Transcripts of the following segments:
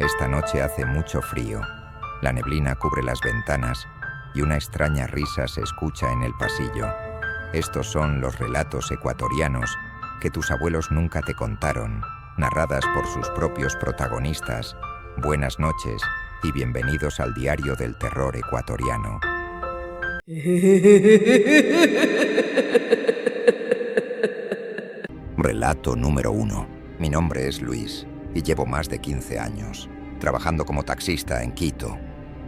Esta noche hace mucho frío. La neblina cubre las ventanas y una extraña risa se escucha en el pasillo. Estos son los relatos ecuatorianos que tus abuelos nunca te contaron, narradas por sus propios protagonistas. Buenas noches y bienvenidos al diario del terror ecuatoriano. Relato número 1. Mi nombre es Luis y llevo más de 15 años trabajando como taxista en Quito.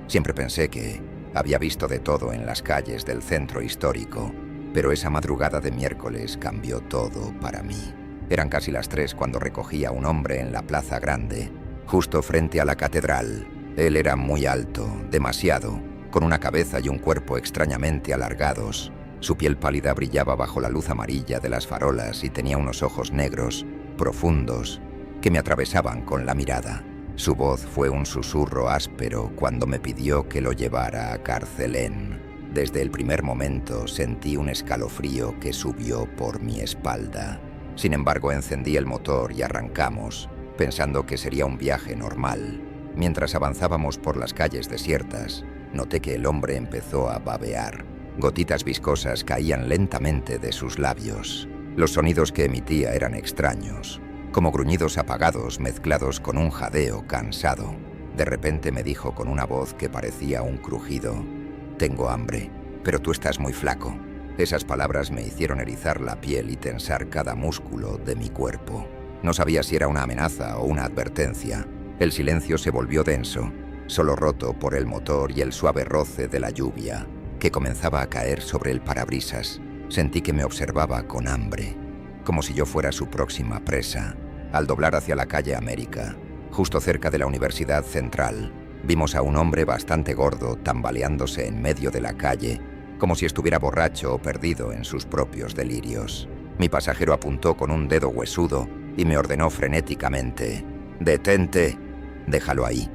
Siempre pensé que había visto de todo en las calles del centro histórico, pero esa madrugada de miércoles cambió todo para mí. Eran casi las 3 cuando recogí a un hombre en la Plaza Grande, justo frente a la catedral. Él era muy alto, demasiado, con una cabeza y un cuerpo extrañamente alargados. Su piel pálida brillaba bajo la luz amarilla de las farolas y tenía unos ojos negros, profundos, que me atravesaban con la mirada. Su voz fue un susurro áspero cuando me pidió que lo llevara a Carcelén. Desde el primer momento sentí un escalofrío que subió por mi espalda. Sin embargo, encendí el motor y arrancamos, pensando que sería un viaje normal. Mientras avanzábamos por las calles desiertas, noté que el hombre empezó a babear. Gotitas viscosas caían lentamente de sus labios. Los sonidos que emitía eran extraños, como gruñidos apagados mezclados con un jadeo cansado. De repente me dijo con una voz que parecía un crujido: «Tengo hambre, pero tú estás muy flaco». Esas palabras me hicieron erizar la piel y tensar cada músculo de mi cuerpo. No sabía si era una amenaza o una advertencia. El silencio se volvió denso, solo roto por el motor y el suave roce de la lluvia que comenzaba a caer sobre el parabrisas. Sentí que me observaba con hambre, como si yo fuera su próxima presa. Al doblar hacia la calle América, justo cerca de la Universidad Central, vimos a un hombre bastante gordo tambaleándose en medio de la calle, como si estuviera borracho o perdido en sus propios delirios. Mi pasajero apuntó con un dedo huesudo y me ordenó frenéticamente: «Detente, déjalo ahí».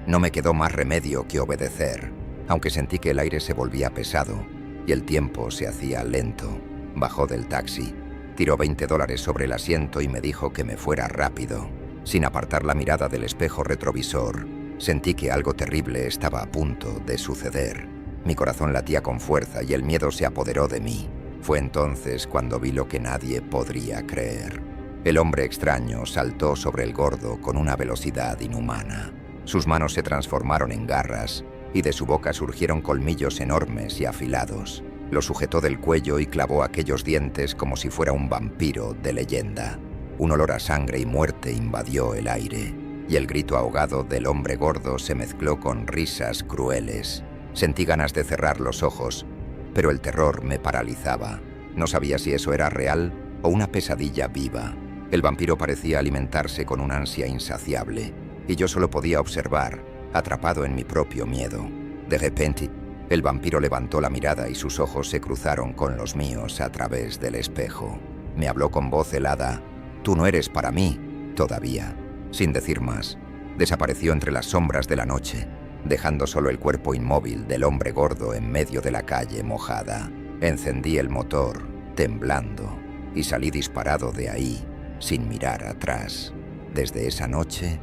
No me quedó más remedio que obedecer, aunque sentí que el aire se volvía pesado y el tiempo se hacía lento. Bajó del taxi, tiró $20 sobre el asiento y me dijo que me fuera rápido. Sin apartar la mirada del espejo retrovisor, sentí que algo terrible estaba a punto de suceder. Mi corazón latía con fuerza y el miedo se apoderó de mí. Fue entonces cuando vi lo que nadie podría creer. El hombre extraño saltó sobre el gordo con una velocidad inhumana. Sus manos se transformaron en garras y de su boca surgieron colmillos enormes y afilados. Lo sujetó del cuello y clavó aquellos dientes como si fuera un vampiro de leyenda. Un olor a sangre y muerte invadió el aire, y el grito ahogado del hombre gordo se mezcló con risas crueles. Sentí ganas de cerrar los ojos, pero el terror me paralizaba. No sabía si eso era real o una pesadilla viva. El vampiro parecía alimentarse con una ansia insaciable, y yo solo podía observar, atrapado en mi propio miedo. De repente, el vampiro levantó la mirada y sus ojos se cruzaron con los míos a través del espejo. Me habló con voz helada: «Tú no eres para mí, todavía». Sin decir más, desapareció entre las sombras de la noche, dejando solo el cuerpo inmóvil del hombre gordo en medio de la calle mojada. Encendí el motor, temblando, y salí disparado de ahí, sin mirar atrás. Desde esa noche,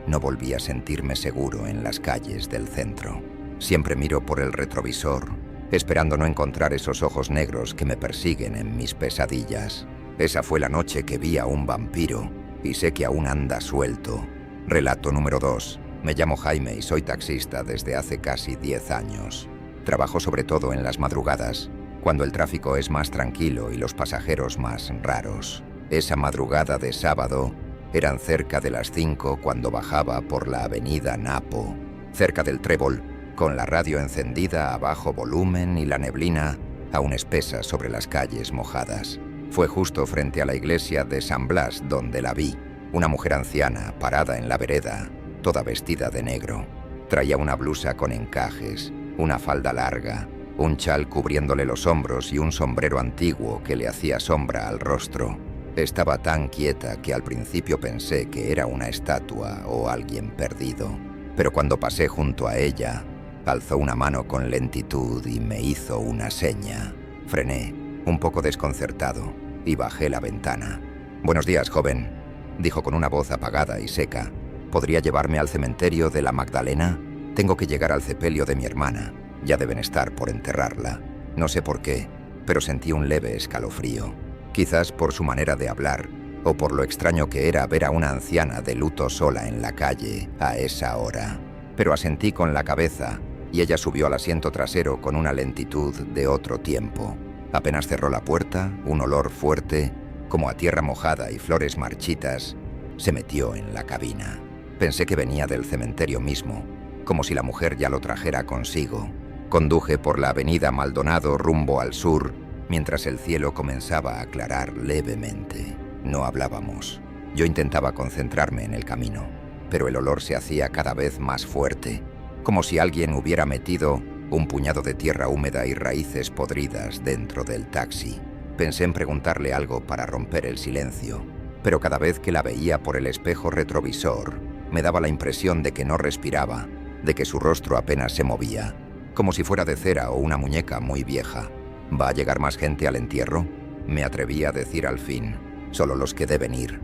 no volví a sentirme seguro en las calles del centro. Siempre miro por el retrovisor, esperando no encontrar esos ojos negros que me persiguen en mis pesadillas. Esa fue la noche que vi a un vampiro, y sé que aún anda suelto. Relato número 2. Me llamo Jaime y soy taxista desde hace casi 10 años. Trabajo sobre todo en las madrugadas, cuando el tráfico es más tranquilo y los pasajeros más raros. Esa madrugada de sábado, eran cerca de las 5 cuando bajaba por la avenida Napo, cerca del Trébol, con la radio encendida a bajo volumen y la neblina aún espesa sobre las calles mojadas. Fue justo frente a la iglesia de San Blas donde la vi, una mujer anciana parada en la vereda, toda vestida de negro. Traía una blusa con encajes, una falda larga, un chal cubriéndole los hombros y un sombrero antiguo que le hacía sombra al rostro. Estaba tan quieta que al principio pensé que era una estatua o alguien perdido, pero cuando pasé junto a ella, alzó una mano con lentitud y me hizo una seña. Frené, un poco desconcertado, y bajé la ventana. «Buenos días, joven», dijo con una voz apagada y seca. ¿Podría llevarme al cementerio de la Magdalena? Tengo que llegar al sepelio de mi hermana. Ya deben estar por enterrarla. No sé por qué, pero sentí un leve escalofrío. Quizás por su manera de hablar, o por lo extraño que era ver a una anciana de luto sola en la calle a esa hora. Pero asentí con la cabeza, y ella subió al asiento trasero con una lentitud de otro tiempo. Apenas cerró la puerta, un olor fuerte, como a tierra mojada y flores marchitas, se metió en la cabina. Pensé que venía del cementerio mismo, como si la mujer ya lo trajera consigo. Conduje por la avenida Maldonado rumbo al sur, mientras el cielo comenzaba a aclarar levemente. No hablábamos. Yo intentaba concentrarme en el camino, pero el olor se hacía cada vez más fuerte, como si alguien hubiera metido un puñado de tierra húmeda y raíces podridas dentro del taxi. Pensé en preguntarle algo para romper el silencio, pero cada vez que la veía por el espejo retrovisor, me daba la impresión de que no respiraba, de que su rostro apenas se movía, como si fuera de cera o una muñeca muy vieja. ¿Va a llegar más gente al entierro?, me atreví a decir al fin. Solo los que deben ir,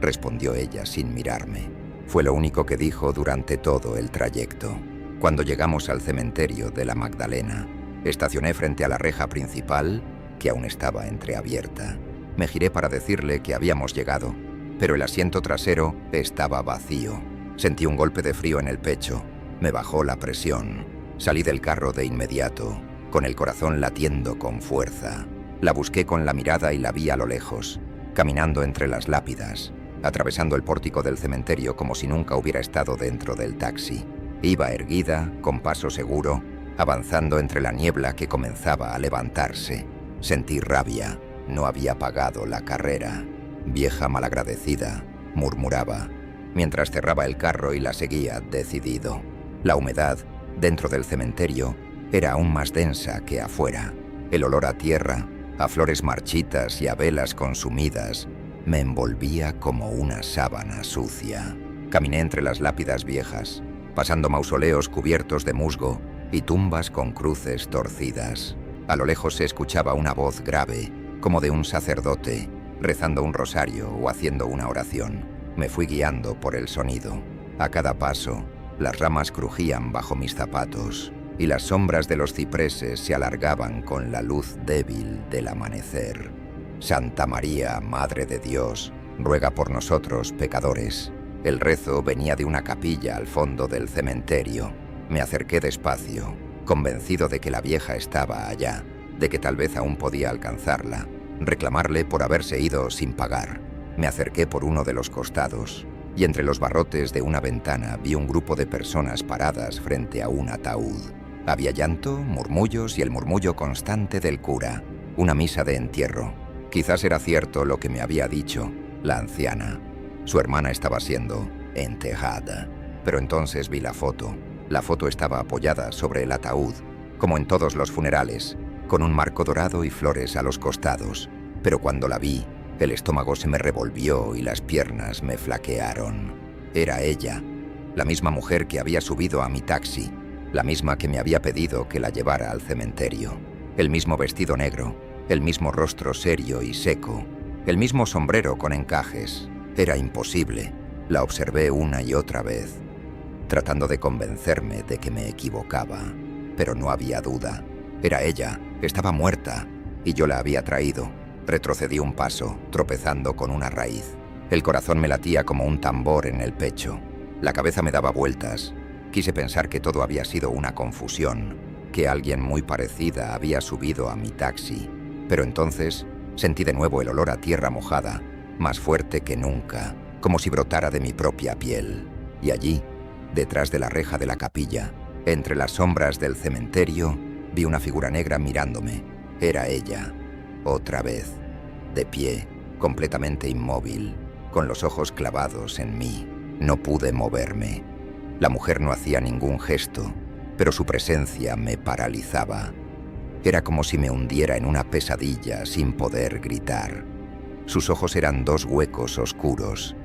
respondió ella sin mirarme. Fue lo único que dijo durante todo el trayecto. Cuando llegamos al cementerio de la Magdalena, estacioné frente a la reja principal, que aún estaba entreabierta. Me giré para decirle que habíamos llegado, pero el asiento trasero estaba vacío. Sentí un golpe de frío en el pecho. Me bajó la presión. Salí del carro de inmediato, con el corazón latiendo con fuerza. La busqué con la mirada y la vi a lo lejos, caminando entre las lápidas, atravesando el pórtico del cementerio como si nunca hubiera estado dentro del taxi. Iba erguida, con paso seguro, avanzando entre la niebla que comenzaba a levantarse. Sentí rabia. No había pagado la carrera. Vieja malagradecida, murmuraba, mientras cerraba el carro y la seguía decidido. La humedad, dentro del cementerio, era aún más densa que afuera. El olor a tierra, a flores marchitas y a velas consumidas, me envolvía como una sábana sucia. Caminé entre las lápidas viejas, pasando mausoleos cubiertos de musgo y tumbas con cruces torcidas. A lo lejos se escuchaba una voz grave, como de un sacerdote, rezando un rosario o haciendo una oración. Me fui guiando por el sonido. A cada paso, las ramas crujían bajo mis zapatos y las sombras de los cipreses se alargaban con la luz débil del amanecer. Santa María, Madre de Dios, ruega por nosotros, pecadores. El rezo venía de una capilla al fondo del cementerio. Me acerqué despacio, convencido de que la vieja estaba allá, de que tal vez aún podía alcanzarla, reclamarle por haberse ido sin pagar. Me acerqué por uno de los costados, y entre los barrotes de una ventana vi un grupo de personas paradas frente a un ataúd. Había llanto, murmullos y el murmullo constante del cura. Una misa de entierro. Quizás era cierto lo que me había dicho la anciana. Su hermana estaba siendo enterrada. Pero entonces vi la foto. La foto estaba apoyada sobre el ataúd, como en todos los funerales, con un marco dorado y flores a los costados. Pero cuando la vi, el estómago se me revolvió y las piernas me flaquearon. Era ella, la misma mujer que había subido a mi taxi, la misma que me había pedido que la llevara al cementerio. El mismo vestido negro, el mismo rostro serio y seco, el mismo sombrero con encajes. Era imposible. La observé una y otra vez, tratando de convencerme de que me equivocaba. Pero no había duda. Era ella, estaba muerta, y yo la había traído. Retrocedí un paso, tropezando con una raíz. El corazón me latía como un tambor en el pecho. La cabeza me daba vueltas. Quise pensar que todo había sido una confusión, que alguien muy parecida había subido a mi taxi. Pero entonces sentí de nuevo el olor a tierra mojada, más fuerte que nunca, como si brotara de mi propia piel. Y allí, detrás de la reja de la capilla, entre las sombras del cementerio, vi una figura negra mirándome. Era ella, otra vez, de pie, completamente inmóvil, con los ojos clavados en mí. No pude moverme. La mujer no hacía ningún gesto, pero su presencia me paralizaba. Era como si me hundiera en una pesadilla sin poder gritar. Sus ojos eran dos huecos oscuros,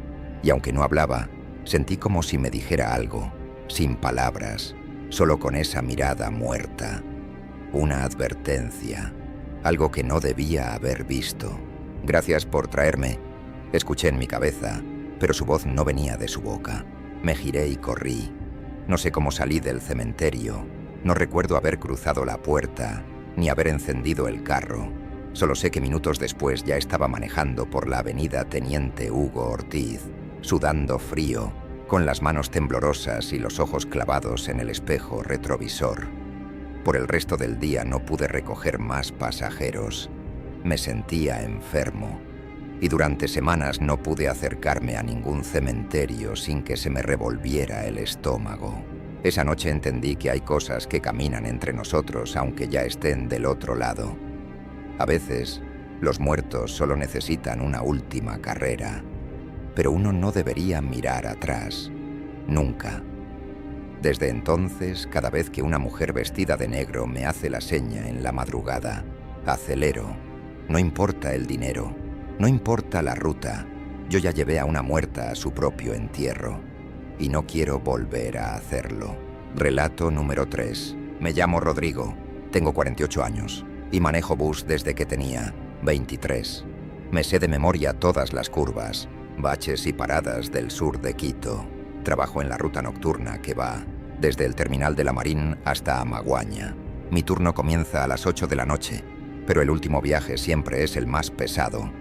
y aunque no hablaba, sentí como si me dijera algo, sin palabras, solo con esa mirada muerta. Una advertencia, algo que no debía haber visto. Gracias por traerme, escuché en mi cabeza, pero su voz no venía de su boca. Me giré y corrí. No sé cómo salí del cementerio. No recuerdo haber cruzado la puerta, ni haber encendido el carro. Solo sé que minutos después ya estaba manejando por la avenida Teniente Hugo Ortiz, sudando frío, con las manos temblorosas y los ojos clavados en el espejo retrovisor. Por el resto del día no pude recoger más pasajeros. Me sentía enfermo. Y durante semanas no pude acercarme a ningún cementerio sin que se me revolviera el estómago. Esa noche entendí que hay cosas que caminan entre nosotros aunque ya estén del otro lado. A veces, los muertos solo necesitan una última carrera, pero uno no debería mirar atrás, nunca. Desde entonces, cada vez que una mujer vestida de negro me hace la seña en la madrugada, acelero. No importa el dinero, no importa la ruta, yo ya llevé a una muerta a su propio entierro, y no quiero volver a hacerlo. Relato número 3. Me llamo Rodrigo, tengo 48 años, y manejo bus desde que tenía 23. Me sé de memoria todas las curvas, baches y paradas del sur de Quito. Trabajo en la ruta nocturna que va desde el terminal de la Marín hasta Amaguaña. Mi turno comienza a las 8 de la noche, pero el último viaje siempre es el más pesado,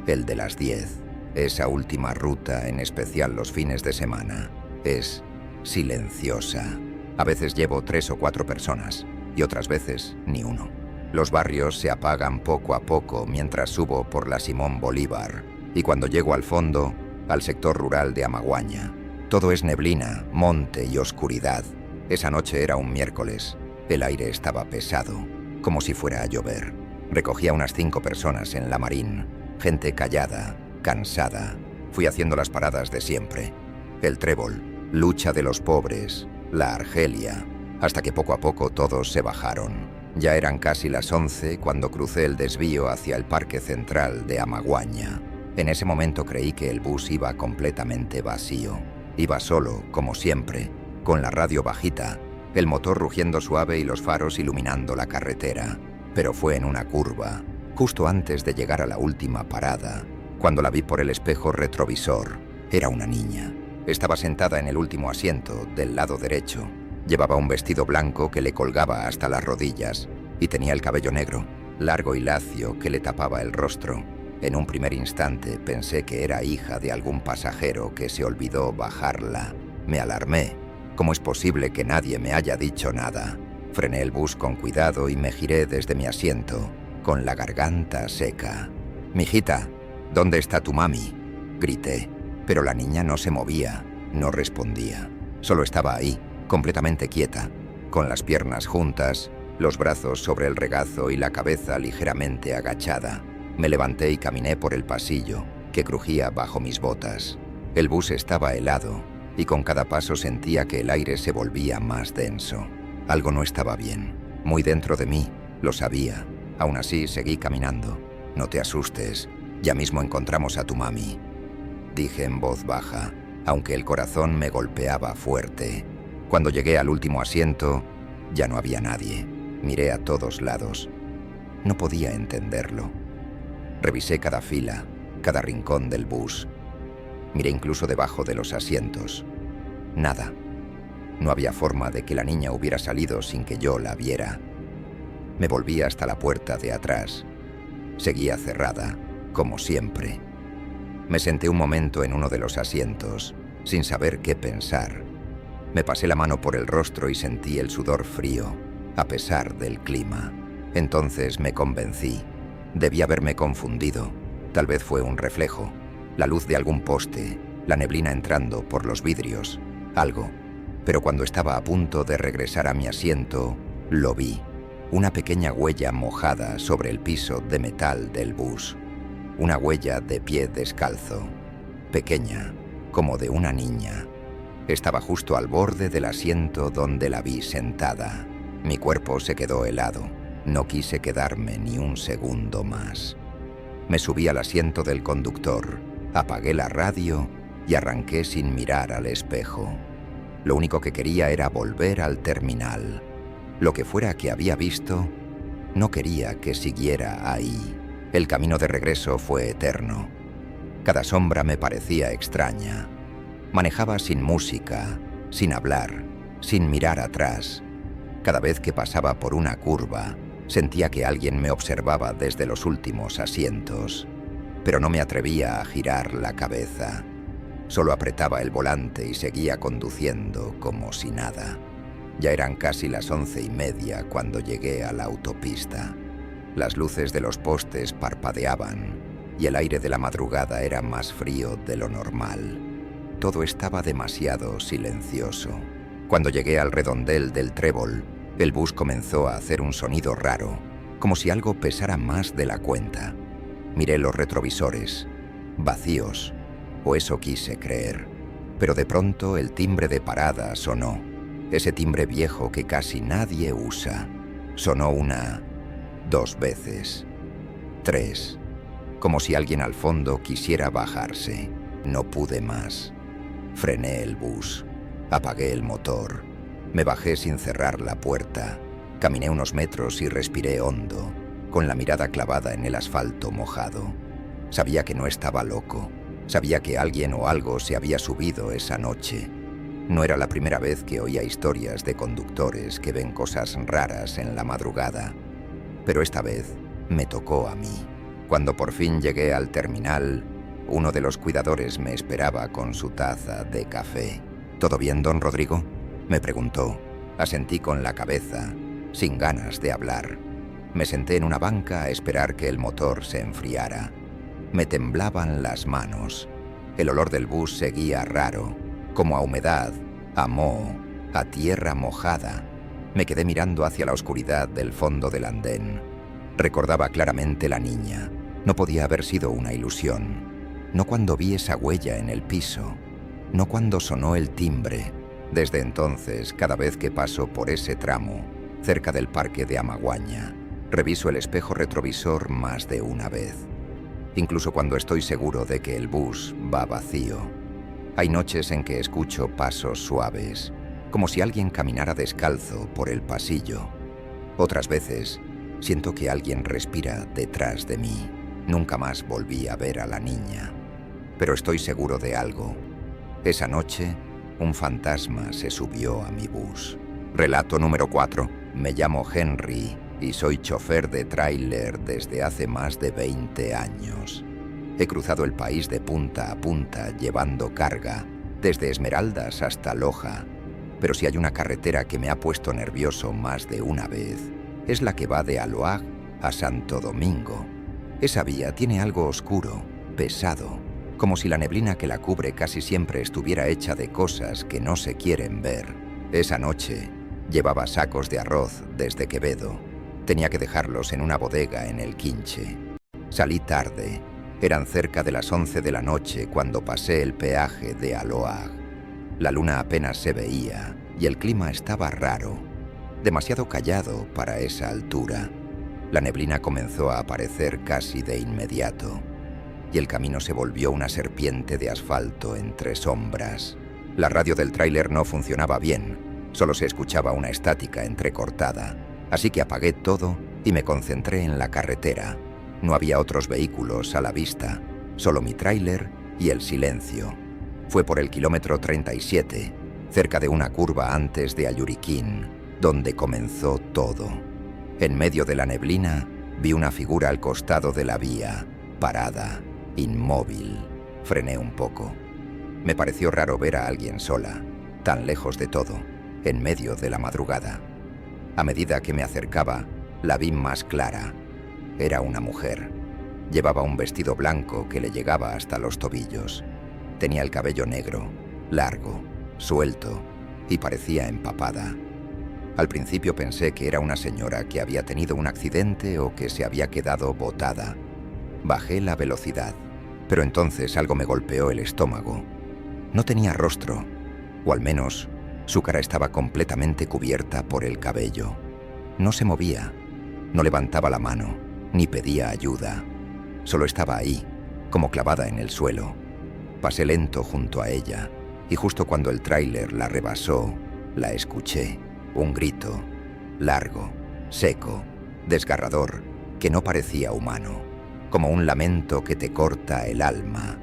el de las 10. Esa última ruta, en especial los fines de semana, es silenciosa. A veces llevo 3 o 4 personas y otras veces ni uno. Los barrios se apagan poco a poco mientras subo por la Simón Bolívar y cuando llego al fondo, al sector rural de Amaguaña, todo es neblina, monte y oscuridad. Esa noche era un miércoles. El aire estaba pesado, como si fuera a llover. Recogí a unas 5 personas en la Marín, gente callada, cansada. Fui haciendo las paradas de siempre. El Trébol, Lucha de los Pobres, la Argelia, hasta que poco a poco todos se bajaron. Ya eran casi las 11 cuando crucé el desvío hacia el Parque Central de Amaguaña. En ese momento creí que el bus iba completamente vacío. Iba solo, como siempre, con la radio bajita, el motor rugiendo suave y los faros iluminando la carretera. Pero fue en una curva, justo antes de llegar a la última parada, cuando la vi por el espejo retrovisor. Era una niña. Estaba sentada en el último asiento, del lado derecho. Llevaba un vestido blanco que le colgaba hasta las rodillas y tenía el cabello negro, largo y lacio, que le tapaba el rostro. En un primer instante pensé que era hija de algún pasajero que se olvidó bajarla. Me alarmé. ¿Cómo es posible que nadie me haya dicho nada? Frené el bus con cuidado y me giré desde mi asiento, con la garganta seca. «Mijita, ¿dónde está tu mami?», grité, pero la niña no se movía, no respondía. Solo estaba ahí, completamente quieta, con las piernas juntas, los brazos sobre el regazo y la cabeza ligeramente agachada. Me levanté y caminé por el pasillo, que crujía bajo mis botas. El bus estaba helado, y con cada paso sentía que el aire se volvía más denso. Algo no estaba bien, muy dentro de mí, lo sabía. Aún así, seguí caminando. «No te asustes, ya mismo encontramos a tu mami», dije en voz baja, aunque el corazón me golpeaba fuerte. Cuando llegué al último asiento, ya no había nadie. Miré a todos lados. No podía entenderlo. Revisé cada fila, cada rincón del bus. Miré incluso debajo de los asientos. Nada. No había forma de que la niña hubiera salido sin que yo la viera. Me volví hasta la puerta de atrás. Seguía cerrada, como siempre. Me senté un momento en uno de los asientos, sin saber qué pensar. Me pasé la mano por el rostro y sentí el sudor frío, a pesar del clima. Entonces me convencí. Debí haberme confundido. Tal vez fue un reflejo, la luz de algún poste, la neblina entrando por los vidrios, algo. Pero cuando estaba a punto de regresar a mi asiento, lo vi. Una pequeña huella mojada sobre el piso de metal del bus. Una huella de pie descalzo, pequeña, como de una niña. Estaba justo al borde del asiento donde la vi sentada. Mi cuerpo se quedó helado. No quise quedarme ni un segundo más. Me subí al asiento del conductor, apagué la radio y arranqué sin mirar al espejo. Lo único que quería era volver al terminal. Lo que fuera que había visto, no quería que siguiera ahí. El camino de regreso fue eterno. Cada sombra me parecía extraña. Manejaba sin música, sin hablar, sin mirar atrás. Cada vez que pasaba por una curva, sentía que alguien me observaba desde los últimos asientos, pero no me atrevía a girar la cabeza. Solo apretaba el volante y seguía conduciendo como si nada. Ya eran casi las 11:30 cuando llegué a la autopista. Las luces de los postes parpadeaban y el aire de la madrugada era más frío de lo normal. Todo estaba demasiado silencioso. Cuando llegué al redondel del trébol, el bus comenzó a hacer un sonido raro, como si algo pesara más de la cuenta. Miré los retrovisores, vacíos, o eso quise creer. Pero de pronto el timbre de parada sonó, ese timbre viejo que casi nadie usa. Sonó una, 2 veces, 3, como si alguien al fondo quisiera bajarse. No pude más. Frené el bus, apagué el motor, me bajé sin cerrar la puerta, caminé unos metros y respiré hondo, con la mirada clavada en el asfalto mojado. Sabía que no estaba loco, sabía que alguien o algo se había subido esa noche. No era la primera vez que oía historias de conductores que ven cosas raras en la madrugada, pero esta vez me tocó a mí. Cuando por fin llegué al terminal, uno de los cuidadores me esperaba con su taza de café. ¿Todo bien, don Rodrigo?, me preguntó. Asentí con la cabeza, sin ganas de hablar. Me senté en una banca a esperar que el motor se enfriara. Me temblaban las manos. El olor del bus seguía raro, como a humedad, a moho, a tierra mojada. Me quedé mirando hacia la oscuridad del fondo del andén. Recordaba claramente la niña. No podía haber sido una ilusión. No cuando vi esa huella en el piso, no cuando sonó el timbre. Desde entonces, cada vez que paso por ese tramo, cerca del parque de Amaguaña, reviso el espejo retrovisor más de una vez. Incluso cuando estoy seguro de que el bus va vacío. Hay noches en que escucho pasos suaves, como si alguien caminara descalzo por el pasillo. Otras veces, siento que alguien respira detrás de mí. Nunca más volví a ver a la niña. Pero estoy seguro de algo. Esa noche, un fantasma se subió a mi bus. Relato número 4. Me llamo Henry y soy chofer de tráiler desde hace más de 20 años. He cruzado el país de punta a punta llevando carga, desde Esmeraldas hasta Loja. Pero si hay una carretera que me ha puesto nervioso más de una vez, es la que va de Aloag a Santo Domingo. Esa vía tiene algo oscuro, pesado, como si la neblina que la cubre casi siempre estuviera hecha de cosas que no se quieren ver. Esa noche llevaba sacos de arroz desde Quevedo. Tenía que dejarlos en una bodega en el Quinche. Salí tarde. Eran cerca de las 11 de la noche cuando pasé el peaje de Aloag. La luna apenas se veía y el clima estaba raro, demasiado callado para esa altura. La neblina comenzó a aparecer casi de inmediato y el camino se volvió una serpiente de asfalto entre sombras. La radio del tráiler no funcionaba bien, solo se escuchaba una estática entrecortada, así que apagué todo y me concentré en la carretera. No había otros vehículos a la vista, solo mi tráiler y el silencio. Fue por el kilómetro 37, cerca de una curva antes de Ayuriquín, donde comenzó todo. En medio de la neblina, vi una figura al costado de la vía, parada, inmóvil. Frené un poco. Me pareció raro ver a alguien sola, tan lejos de todo, en medio de la madrugada. A medida que me acercaba, la vi más clara. Era una mujer. Llevaba un vestido blanco que le llegaba hasta los tobillos. Tenía el cabello negro, largo, suelto, y parecía empapada. Al principio pensé que era una señora que había tenido un accidente o que se había quedado botada. Bajé la velocidad, pero entonces algo me golpeó el estómago. No tenía rostro, o al menos su cara estaba completamente cubierta por el cabello. No se movía, no levantaba la mano, ni pedía ayuda. Solo estaba ahí, como clavada en el suelo. Pasé lento junto a ella, y justo cuando el tráiler la rebasó, la escuché. Un grito, largo, seco, desgarrador, que no parecía humano, como un lamento que te corta el alma.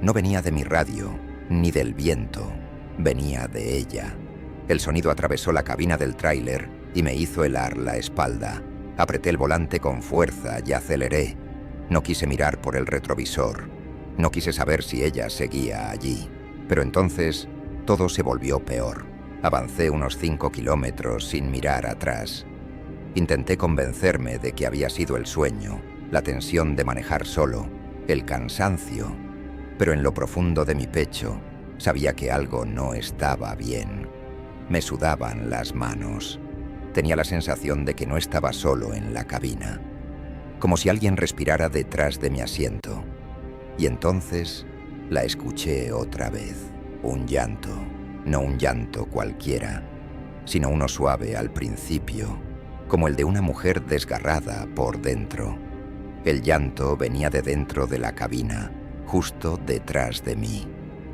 No venía de mi radio, ni del viento, venía de ella. El sonido atravesó la cabina del tráiler y me hizo helar la espalda. Apreté el volante con fuerza y aceleré. No quise mirar por el retrovisor. No quise saber si ella seguía allí. Pero entonces todo se volvió peor. Avancé unos 5 kilómetros sin mirar atrás. Intenté convencerme de que había sido el sueño, la tensión de manejar solo, el cansancio. Pero en lo profundo de mi pecho sabía que algo no estaba bien. Me sudaban las manos. Tenía la sensación de que no estaba solo en la cabina, como si alguien respirara detrás de mi asiento. Y entonces la escuché otra vez. Un llanto, no un llanto cualquiera, sino uno suave al principio, como el de una mujer desgarrada por dentro. El llanto venía de dentro de la cabina, justo detrás de mí.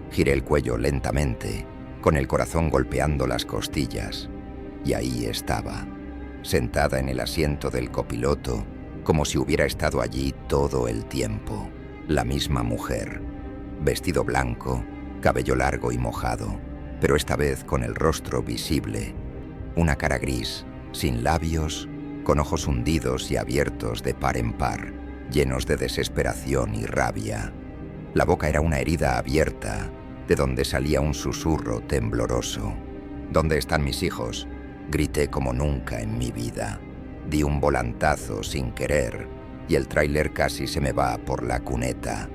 Giré el cuello lentamente, con el corazón golpeando las costillas. Y ahí estaba, sentada en el asiento del copiloto, como si hubiera estado allí todo el tiempo. La misma mujer, vestido blanco, cabello largo y mojado, pero esta vez con el rostro visible. Una cara gris, sin labios, con ojos hundidos y abiertos de par en par, llenos de desesperación y rabia. La boca era una herida abierta, de donde salía un susurro tembloroso. ¿Dónde están mis hijos?, grité como nunca en mi vida. Di un volantazo sin querer y el tráiler casi se me va por la cuneta.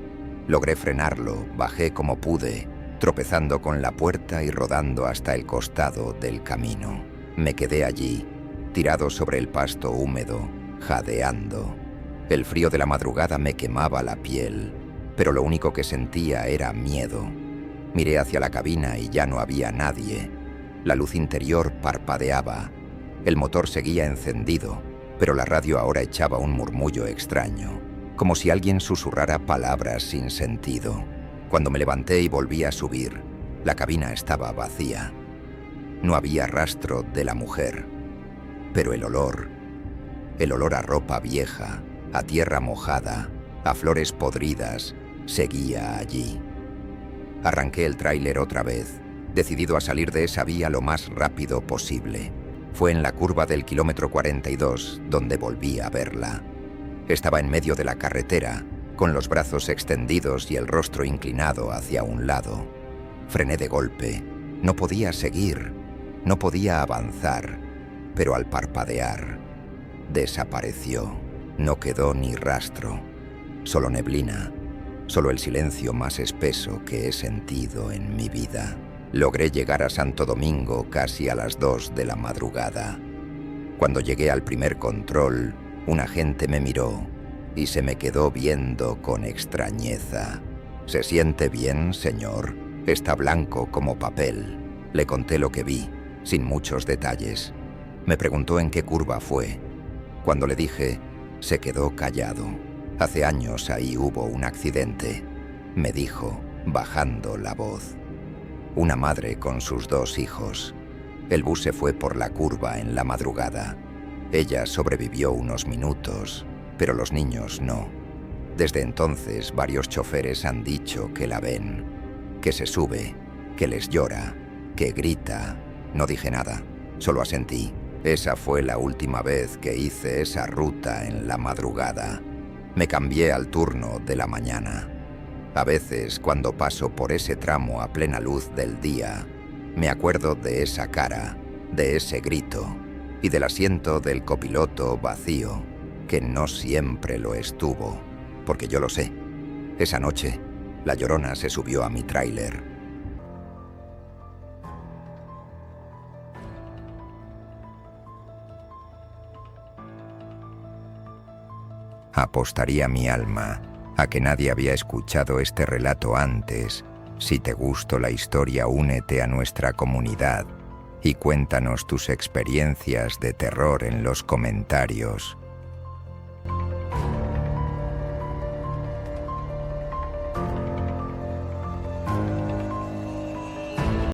Logré frenarlo, bajé como pude, tropezando con la puerta y rodando hasta el costado del camino. Me quedé allí, tirado sobre el pasto húmedo, jadeando. El frío de la madrugada me quemaba la piel, pero lo único que sentía era miedo. Miré hacia la cabina y ya no había nadie. La luz interior parpadeaba. El motor seguía encendido, pero la radio ahora echaba un murmullo extraño, como si alguien susurrara palabras sin sentido. Cuando me levanté y volví a subir, la cabina estaba vacía. No había rastro de la mujer, pero el olor a ropa vieja, a tierra mojada, a flores podridas, seguía allí. Arranqué el tráiler otra vez, decidido a salir de esa vía lo más rápido posible. Fue en la curva del kilómetro 42 donde volví a verla. Estaba en medio de la carretera, con los brazos extendidos y el rostro inclinado hacia un lado. Frené de golpe. No podía seguir, no podía avanzar, pero al parpadear, desapareció. No quedó ni rastro, solo neblina, solo el silencio más espeso que he sentido en mi vida. Logré llegar a Santo Domingo casi a las 2 de la madrugada. Cuando llegué al primer control, un agente me miró y se me quedó viendo con extrañeza. ¿Se siente bien, señor? Está blanco como papel. Le conté lo que vi, sin muchos detalles. Me preguntó en qué curva fue. Cuando le dije, se quedó callado. Hace años ahí hubo un accidente, me dijo, bajando la voz. Una madre con sus 2 hijos. El bus se fue por la curva en la madrugada. Ella sobrevivió unos minutos, pero los niños no. Desde entonces varios choferes han dicho que la ven, que se sube, que les llora, que grita. No dije nada, solo asentí. Esa fue la última vez que hice esa ruta en la madrugada. Me cambié al turno de la mañana. A veces, cuando paso por ese tramo a plena luz del día, me acuerdo de esa cara, de ese grito y del asiento del copiloto vacío, que no siempre lo estuvo, porque yo lo sé. Esa noche, la Llorona se subió a mi tráiler. Apostaría mi alma a que nadie había escuchado este relato antes. Si te gustó la historia, únete a nuestra comunidad y cuéntanos tus experiencias de terror en los comentarios.